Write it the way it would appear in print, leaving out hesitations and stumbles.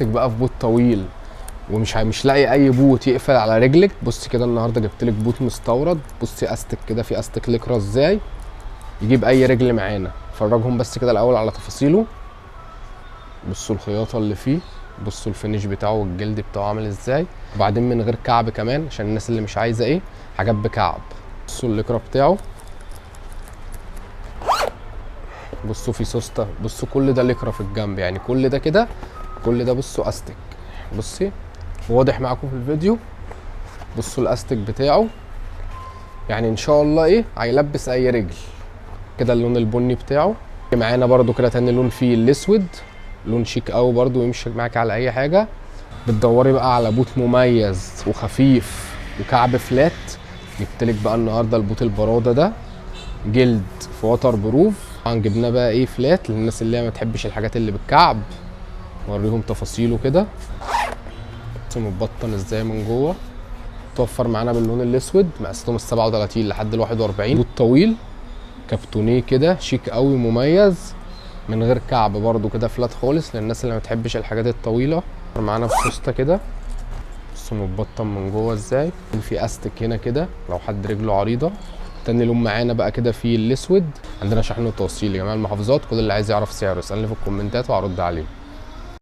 نفسك بقى في بوت طويل مش لاقي اي بوت يقفل على رجلك، بصي كده النهارده جبت لك بوت مستورد. بصي استك كده، في استك ليكرا ازاي يجيب اي رجل معانا. فرجهم بس كده الاول على تفاصيله. بصوا الخياطه اللي فيه، بصوا الفينش بتاعه والجلد بتاعه عامل ازاي. وبعدين من غير كعب كمان عشان الناس اللي مش عايزه ايه حاجات بكعب. بصوا الليكرا بتاعه، بصوا في سوسته، بصوا كل ده ليكرا في الجنب، يعني كل ده كده، كل ده بصوا استك. بصي واضح معاكم في الفيديو. بصوا الاستك بتاعه، يعني ان شاء الله ايه هيلبس اي رجل. كده اللون البني بتاعه. معانا برده كده تاني لون فيه الاسود، لون شيك قوي برده ويمشي معاك على اي حاجه. بتدوري بقى على بوت مميز وخفيف وكعب فلات، جبتلك بقى النهارده البوت البراده ده، جلد في وتر بروف. طبعا جبناه بقى ايه فلات للناس اللي هي ما تحبش الحاجات اللي بالكعب. اوريهم تفاصيله كده، متبطن ازاي من جوه. توفر معانا باللون الاسود، مقاساتهم ال 37 لحد ال 41. بوت طويل كابتونيه كده شيك قوي مميز، من غير كعب برده كده فلات خالص للناس اللي ما تحبش الحاجات الطويله. معانا بسوسته كده، بصوا متبطن من جوه ازاي. في استك هنا كده لو حد رجله عريضه. تاني لون معانا بقى كده في الاسود. عندنا شحن وتوصيل لجميع المحافظات. كل اللي عايز يعرف سعره يسالني في الكومنتات وهرد عليه.